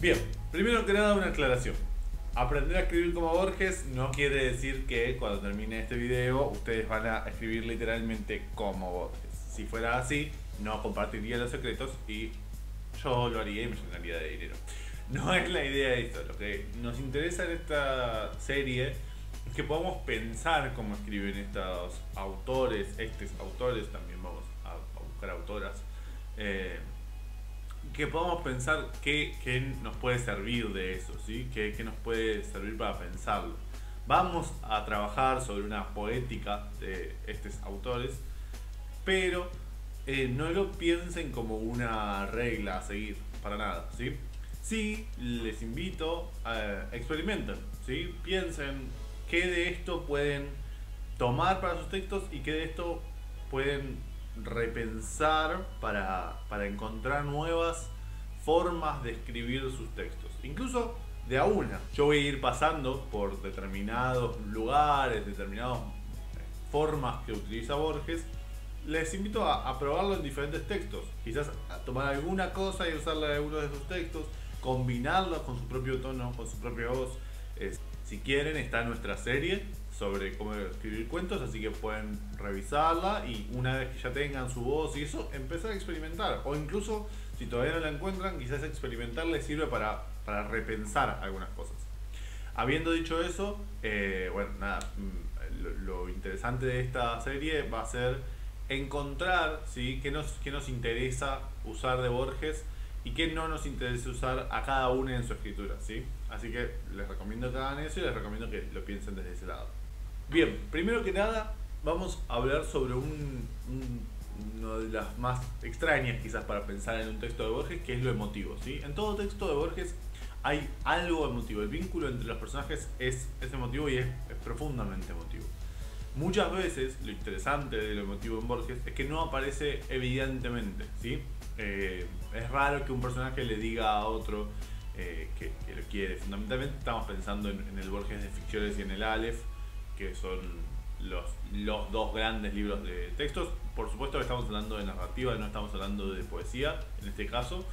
Bien, primero que nada una aclaración. Aprender a escribir como Borges no quiere decir que cuando termine este video ustedes van a escribir literalmente como Borges. Si fuera así, no compartiría los secretos y yo lo haría y me llenaría de dinero. No es la idea de esto. Lo que nos interesa en esta serie es que podamos pensar cómo escriben estos autores, también vamos a buscar autoras. Que podamos pensar qué nos puede servir de eso, ¿sí? ¿Qué nos puede servir para pensarlo? Vamos a trabajar sobre una poética de estos autores, pero no lo piensen como una regla a seguir, para nada, ¿sí? Sí, les invito a experimenten, ¿sí? Piensen qué de esto pueden tomar para sus textos y qué de esto pueden repensar para encontrar nuevas formas de escribir sus textos. Incluso de a una. Yo voy a ir pasando por determinados lugares, determinadas formas que utiliza Borges. Les invito a probarlo en diferentes textos. Quizás a tomar alguna cosa y usarla en alguno de sus textos, combinarlo con su propio tono, con su propia voz. Si quieren, está nuestra serie sobre cómo escribir cuentos, así que pueden revisarla y una vez que ya tengan su voz y eso, empezar a experimentar. O incluso, si todavía no la encuentran, quizás experimentar les sirve para repensar algunas cosas. Habiendo dicho eso, bueno, nada, lo interesante de esta serie va a ser encontrar, ¿sí?, qué nos interesa usar de Borges y qué no nos interesa usar a cada uno en su escritura, ¿sí? Así que les recomiendo que hagan eso y les recomiendo que lo piensen desde ese lado. Bien, primero que nada vamos a hablar sobre una de las más extrañas quizás para pensar en un texto de Borges, que es lo emotivo, ¿sí? En todo texto de Borges hay algo emotivo, el vínculo entre los personajes es emotivo y es profundamente emotivo. Muchas veces lo interesante de lo emotivo en Borges es que no aparece evidentemente, ¿sí? Es raro que un personaje le diga a otro que lo quiere. Fundamentalmente estamos pensando en el Borges de Ficciones y en el Aleph, que son los dos grandes libros de textos. Por supuesto que estamos hablando de narrativa, no estamos hablando de poesía en este caso,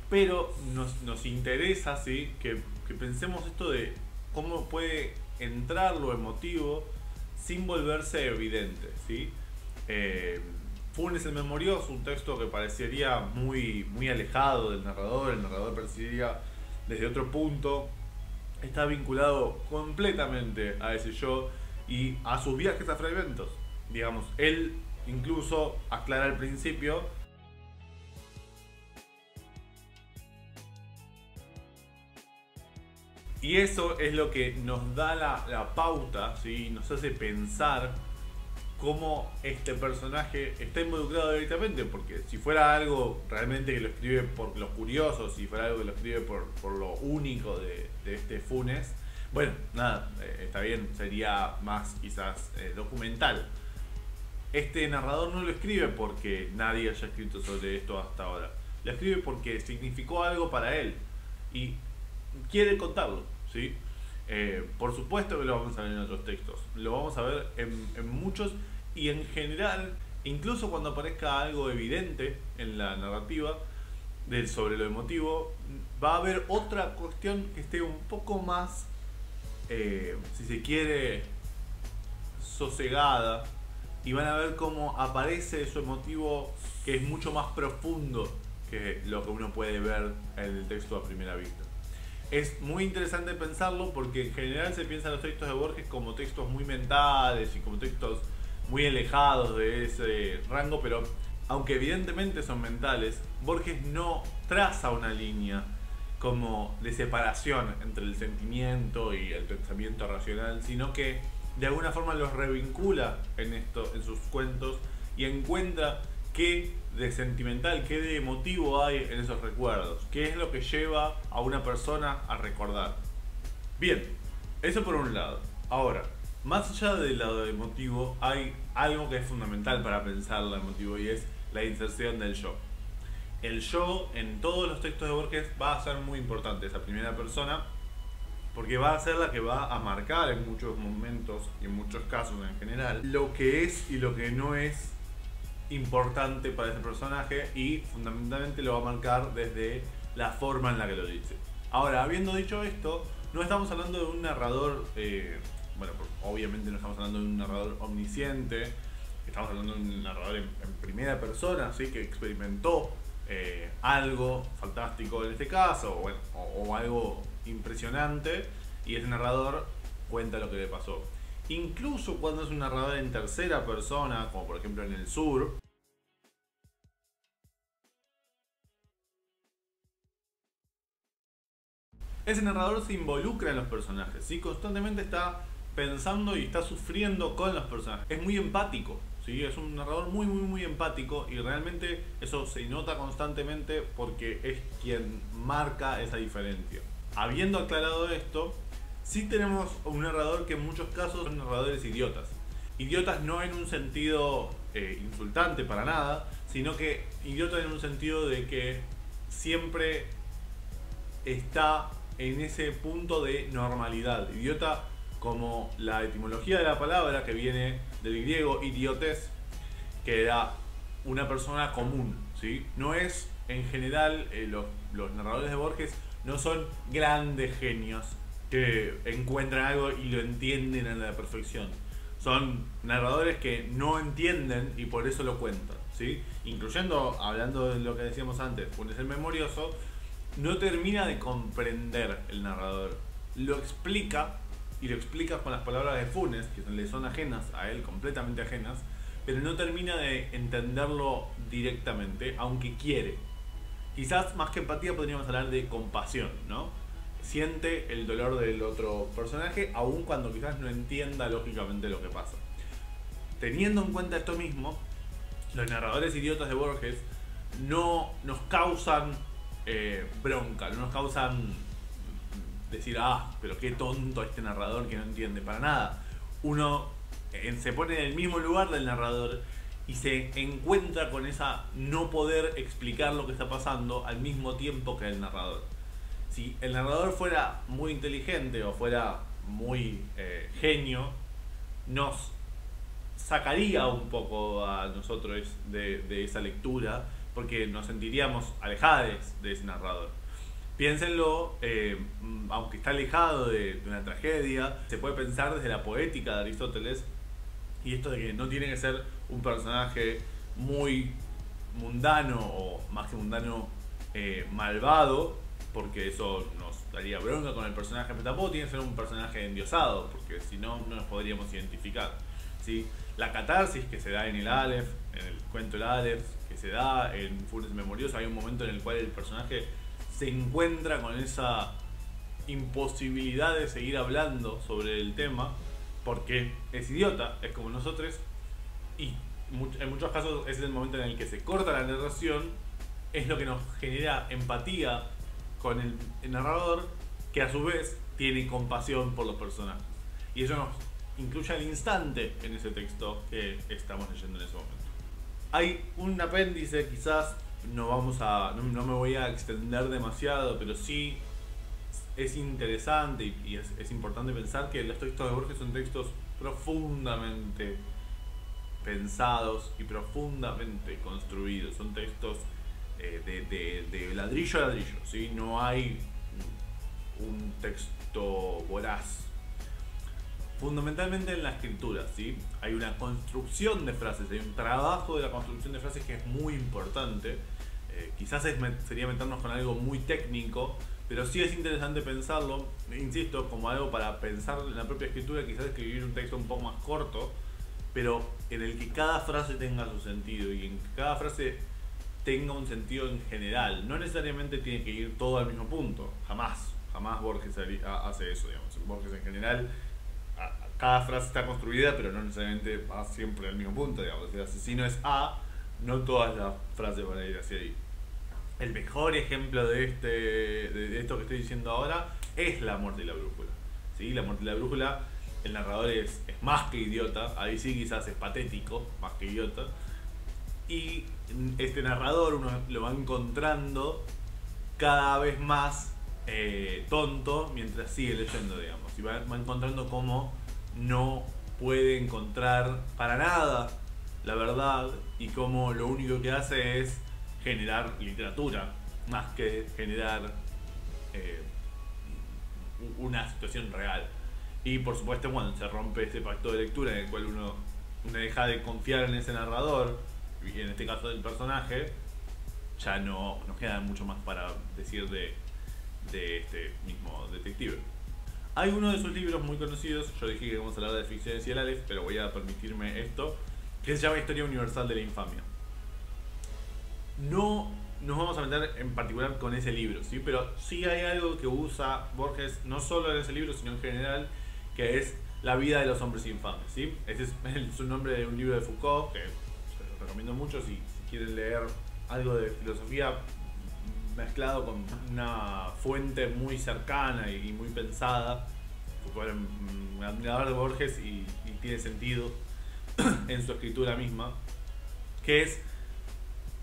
pero nos interesa, ¿sí?, que pensemos esto de cómo puede entrar lo emotivo sin volverse evidente, ¿sí? Funes el Memorioso, un texto que parecería muy alejado del narrador, el narrador percibiría desde otro punto, está vinculado completamente a ese yo y a sus viajes a fragmentos. Digamos, él incluso aclara al principio y eso es lo que nos da la pauta, ¿sí?, nos hace pensar cómo este personaje está involucrado directamente, porque si fuera algo realmente que lo escribe por los curiosos, si fuera algo que lo escribe por lo único de este Funes, bueno, nada, está bien, sería más quizás documental. Este narrador no lo escribe porque nadie haya escrito sobre esto hasta ahora, lo escribe porque significó algo para él y quiere contarlo, ¿sí? Por supuesto que lo vamos a ver en otros textos, lo vamos a ver en muchos y en general, incluso cuando aparezca algo evidente en la narrativa sobre lo emotivo, va a haber otra cuestión que esté un poco más, si se quiere, sosegada, y van a ver cómo aparece eso emotivo que es mucho más profundo que lo que uno puede ver en el texto a primera vista. Es muy interesante pensarlo porque en general se piensan los textos de Borges como textos muy mentales y como textos muy alejados de ese rango, pero aunque evidentemente son mentales, Borges no traza una línea como de separación entre el sentimiento y el pensamiento racional, sino que de alguna forma los revincula en sus cuentos y encuentra qué de sentimental, qué de emotivo hay en esos recuerdos, qué es lo que lleva a una persona a recordar. Bien, eso por un lado. Ahora, más allá del lado emotivo, hay algo que es fundamental para pensar lo emotivo y es la inserción del yo. El yo en todos los textos de Borges va a ser muy importante, esa primera persona, porque va a ser la que va a marcar en muchos momentos y en muchos casos en general lo que es y lo que no es importante para ese personaje y fundamentalmente lo va a marcar desde la forma en la que lo dice. Ahora, habiendo dicho esto, no estamos hablando de un narrador, bueno, obviamente no estamos hablando de un narrador omnisciente, estamos hablando de un narrador en primera persona, ¿sí? Que experimentó algo fantástico en este caso, bueno, o algo impresionante, y ese narrador cuenta lo que le pasó. Incluso cuando es un narrador en tercera persona, como por ejemplo en El Sur, ese narrador se involucra en los personajes, ¿sí? Constantemente está pensando y está sufriendo con los personajes. Es muy empático, ¿sí? Es un narrador muy empático, y realmente eso se nota constantemente porque es quien marca esa diferencia. Habiendo aclarado esto, sí tenemos un narrador que en muchos casos son narradores idiotas. Idiotas no en un sentido insultante para nada, sino que idiotas en un sentido de que siempre está en ese punto de normalidad. Idiota como la etimología de la palabra, que viene del griego idiotes, que era una persona común, ¿sí? No es, en general, los narradores de Borges no son grandes genios que encuentran algo y lo entienden a la perfección. Son narradores que no entienden y por eso lo cuentan, ¿sí? Incluyendo, hablando de lo que decíamos antes, Funes el Memorioso, no termina de comprender el narrador. Lo explica, y lo explica con las palabras de Funes, que le son ajenas a él, completamente ajenas, pero no termina de entenderlo directamente, aunque quiere. Quizás más que empatía podríamos hablar de compasión, ¿no? Siente el dolor del otro personaje, aun cuando quizás no entienda lógicamente lo que pasa. Teniendo en cuenta esto mismo, los narradores idiotas de Borges no nos causan bronca, no nos causan decir, pero qué tonto este narrador que no entiende, para nada. Uno se pone en el mismo lugar del narrador y se encuentra con esa no poder explicar lo que está pasando al mismo tiempo que el narrador. Si el narrador fuera muy inteligente o fuera muy genio, nos sacaría un poco a nosotros de esa lectura, porque nos sentiríamos alejados de ese narrador. Piénsenlo, aunque está alejado de una tragedia, se puede pensar desde la poética de Aristóteles, y esto de que no tiene que ser un personaje muy mundano, o más que mundano, malvado, porque eso nos daría bronca con el personaje, pero tampoco tiene que ser un personaje endiosado, porque si no, no nos podríamos identificar, ¿sí? La catarsis que se da en el Aleph, en el cuento del Aleph, que se da en Funes Memorioso, hay un momento en el cual el personaje se encuentra con esa imposibilidad de seguir hablando sobre el tema, porque es idiota, es como nosotros, y en muchos casos es el momento en el que se corta la narración, es lo que nos genera empatía con el narrador, que a su vez tiene compasión por los personajes, y eso nos incluye al instante en ese texto que estamos leyendo en ese momento. Hay un apéndice, quizás no me voy a extender demasiado, pero sí es interesante y es importante pensar que los textos de Borges son textos profundamente pensados y profundamente construidos. Son textos de ladrillo a ladrillo, ¿sí? No hay un texto voraz. Fundamentalmente en la escritura, ¿sí? Hay una construcción de frases, hay un trabajo de la construcción de frases que es muy importante. Quizás sería meternos con algo muy técnico, pero sí es interesante pensarlo, insisto, como algo para pensar en la propia escritura. Quizás escribir un texto un poco más corto, pero en el que cada frase tenga su sentido y en que cada frase tenga un sentido en general. No necesariamente tiene que ir todo al mismo punto, jamás Borges hace eso, digamos. Borges en general, cada frase está construida, pero no necesariamente va siempre al mismo punto, digamos. Si el asesino es A, no todas las frases van a ir hacia ahí. El mejor ejemplo de esto que estoy diciendo ahora es La muerte y la brújula, ¿sí? La muerte y la brújula, el narrador es más que idiota, ahí sí quizás es patético, más que idiota, y este narrador uno lo va encontrando cada vez más tonto mientras sigue leyendo, digamos, y va encontrando cómo no puede encontrar para nada la verdad y cómo lo único que hace es generar literatura, más que generar eh, una situación real. Y por supuesto cuando se rompe ese pacto de lectura en el cual uno deja de confiar en ese narrador, y en este caso del personaje, ya no queda mucho más para decir de este mismo detective. Hay uno de sus libros muy conocidos, yo dije que vamos a hablar de ficciones y Aleph, pero voy a permitirme esto, que se llama Historia Universal de la Infamia. No nos vamos a meter en particular con ese libro, ¿sí? Pero sí hay algo que usa Borges, no solo en ese libro, sino en general, que es la vida de los hombres infames, ¿sí? Ese es su nombre de un libro de Foucault, que se lo recomiendo mucho si quieren leer algo de filosofía mezclado con una fuente muy cercana y muy pensada. Foucault era un admirador de Borges y tiene sentido en su escritura misma, que es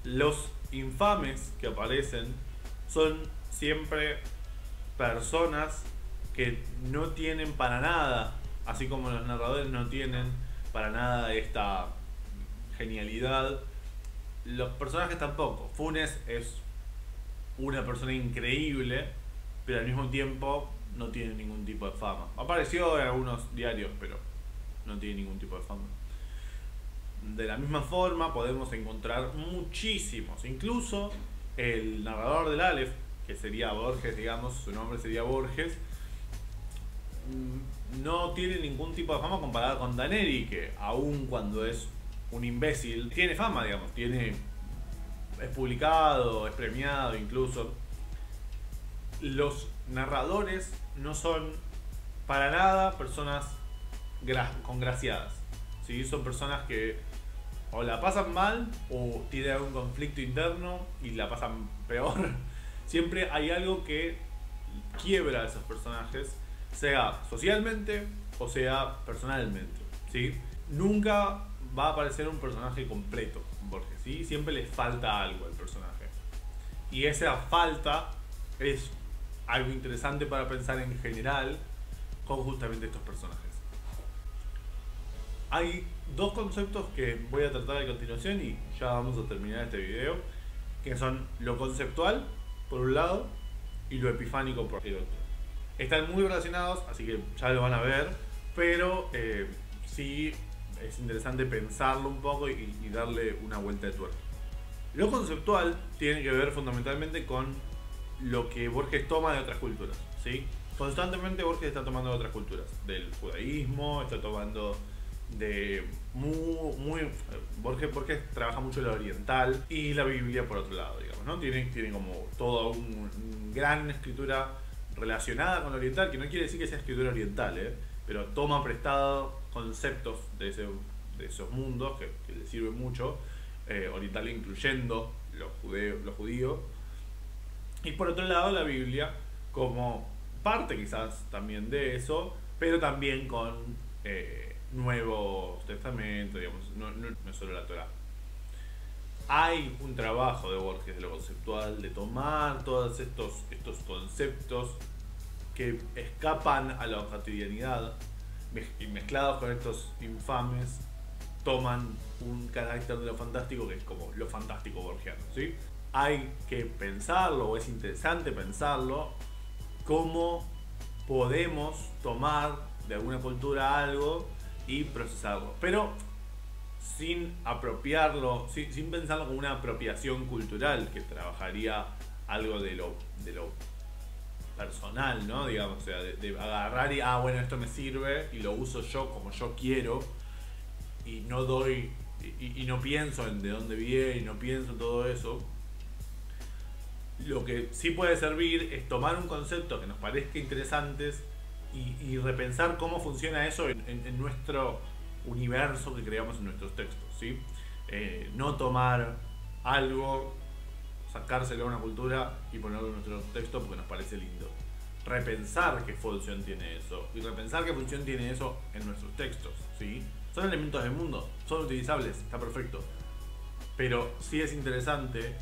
los infames que aparecen son siempre personas que no tienen para nada, así como los narradores no tienen para nada esta genialidad, los personajes tampoco. Funes es una persona increíble, pero al mismo tiempo no tiene ningún tipo de fama. Apareció en algunos diarios, pero no tiene ningún tipo de fama. De la misma forma podemos encontrar muchísimos, incluso el narrador del Aleph, que sería Borges, digamos, su nombre sería Borges, no tiene ningún tipo de fama comparada con Daneri, que aun cuando es un imbécil, tiene fama, digamos, es publicado, es premiado incluso. Los narradores no son para nada personas congraciadas, ¿sí? Son personas que o la pasan mal o tienen algún conflicto interno y la pasan peor. Siempre hay algo que quiebra a esos personajes, sea socialmente o sea personalmente, ¿sí? Nunca va a aparecer un personaje completo en Borges, ¿sí? Siempre le falta algo al personaje. Y esa falta es algo interesante para pensar en general con justamente estos personajes. Hay dos conceptos que voy a tratar a continuación y ya vamos a terminar este video, que son lo conceptual por un lado y lo epifánico por el otro. Están muy relacionados, así que ya lo van a ver, pero sí es interesante pensarlo un poco y darle una vuelta de tuerca. Lo conceptual tiene que ver fundamentalmente con lo que Borges toma de otras culturas, ¿sí? Constantemente Borges está tomando de otras culturas, del judaísmo, está tomando de Borges trabaja mucho lo oriental y la Biblia por otro lado, digamos, ¿no? Tiene como toda una gran escritura relacionada con lo oriental, que no quiere decir que sea escritura oriental, pero toma prestado conceptos de esos mundos que le sirven mucho, oriental incluyendo los judíos, y por otro lado la Biblia como parte quizás también de eso, pero también con Nuevo Testamento, digamos, no es solo la Torá. Hay un trabajo de Borges de lo conceptual, de tomar todos estos conceptos que escapan a la cotidianidad y mezclados con estos infames toman un carácter de lo fantástico que es como lo fantástico borgiano, ¿sí? Hay que pensarlo, o es interesante pensarlo, cómo podemos tomar de alguna cultura algo y procesarlo, pero sin apropiarlo, sin pensarlo como una apropiación cultural que trabajaría algo de lo personal, ¿no? Digamos, o sea, de agarrar y, bueno, esto me sirve y lo uso yo como yo quiero y no doy, y no pienso en de dónde viene, y no pienso en todo eso. Lo que sí puede servir es tomar un concepto que nos parezca interesante y repensar cómo funciona eso en nuestro universo que creamos en nuestros textos, ¿sí? No tomar algo, sacárselo a una cultura y ponerlo en nuestro texto porque nos parece lindo. Repensar qué función tiene eso y repensar qué función tiene eso en nuestros textos, ¿sí? Son elementos del mundo, son utilizables, está perfecto, pero sí es interesante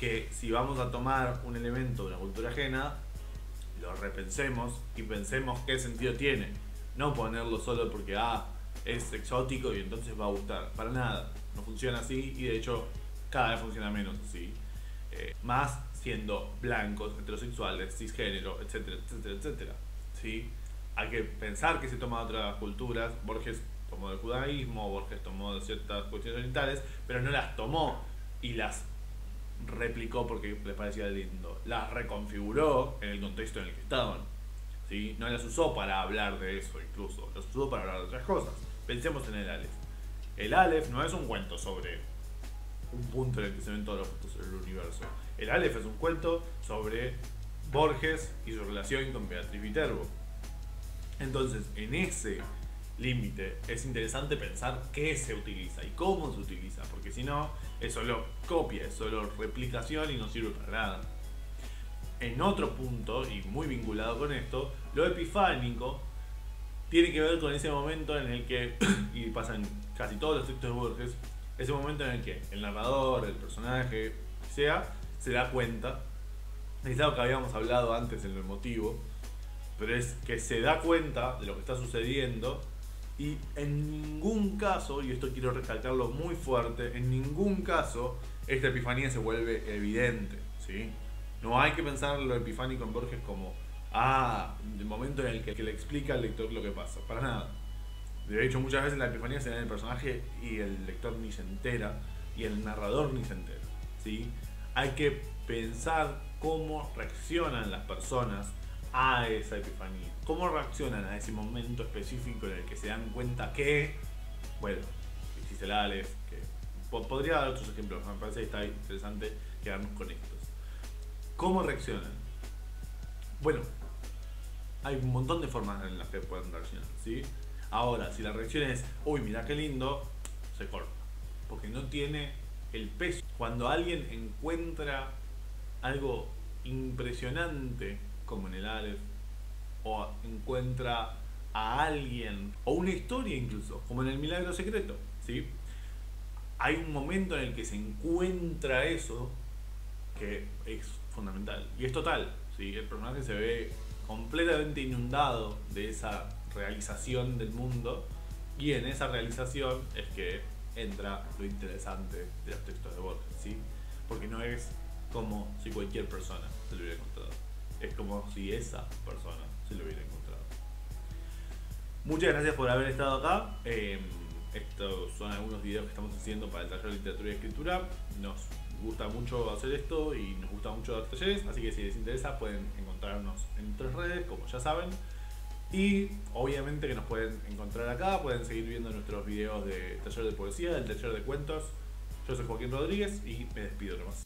que si vamos a tomar un elemento de una cultura ajena, lo repensemos y pensemos qué sentido tiene, no ponerlo solo porque es exótico y entonces va a gustar. Para nada, no funciona así y de hecho cada vez funciona menos así. Más siendo blancos, heterosexuales, cisgénero, etcétera, etcétera, etcétera. ¿Sí? Hay que pensar que se toma de otras culturas. Borges tomó del judaísmo, Borges tomó de ciertas cuestiones orientales, pero no las tomó y las replicó porque les parecía lindo. Las reconfiguró en el contexto en el que estaban. ¿Sí? No las usó para hablar de eso incluso, las usó para hablar de otras cosas. Pensemos en el Aleph. El Aleph no es un cuento sobre un punto en el que se ven todos los puntos del universo. El Aleph es un cuento sobre Borges y su relación con Beatriz Viterbo. Entonces, en ese límite es interesante pensar qué se utiliza y cómo se utiliza, porque si no, es solo copia, es solo replicación y no sirve para nada. En otro punto, y muy vinculado con esto, lo epifánico tiene que ver con ese momento en el que, y pasa en casi todos los textos de Borges, ese momento en el que el narrador, el personaje, sea, se da cuenta, es algo que habíamos hablado antes en lo emotivo, pero es que se da cuenta de lo que está sucediendo y en ningún caso, y esto quiero recalcarlo muy fuerte, en ningún caso esta epifanía se vuelve evidente, ¿sí? No hay que pensar lo epifánico en Borges como el momento en el que le explica al lector lo que pasa, para nada. De hecho, muchas veces la epifanía se da en el personaje y el lector ni se entera y el narrador ni se entera, ¿sí? Hay que pensar cómo reaccionan las personas a esa epifanía, cómo reaccionan a ese momento específico en el que se dan cuenta que, bueno, existe el Aleph, que podría dar otros ejemplos, me parece que está interesante quedarnos con estos. ¿Cómo reaccionan? Bueno, hay un montón de formas en las que pueden reaccionar, ¿sí? Ahora, si la reacción es, uy, mirá qué lindo, se corta, porque no tiene el peso. Cuando alguien encuentra algo impresionante, como en el Aleph, o encuentra a alguien, o una historia incluso, como en el Milagro Secreto, ¿sí? Hay un momento en el que se encuentra eso que es fundamental, y es total, ¿sí? El personaje se ve completamente inundado de esa realización del mundo, y en esa realización es que entra lo interesante de los textos de Borges, ¿sí? Porque no es como si cualquier persona se lo hubiera encontrado, es como si esa persona se lo hubiera encontrado. Muchas gracias por haber estado acá. Estos son algunos videos que estamos haciendo para el taller de literatura y escritura. Nos gusta mucho hacer esto y nos gusta mucho dar talleres, así que si les interesa pueden encontrarnos en nuestras redes, como ya saben. Y obviamente que nos pueden encontrar acá, pueden seguir viendo nuestros videos de taller de poesía, del taller de cuentos. Yo soy Joaquín Rodríguez y me despido nomás.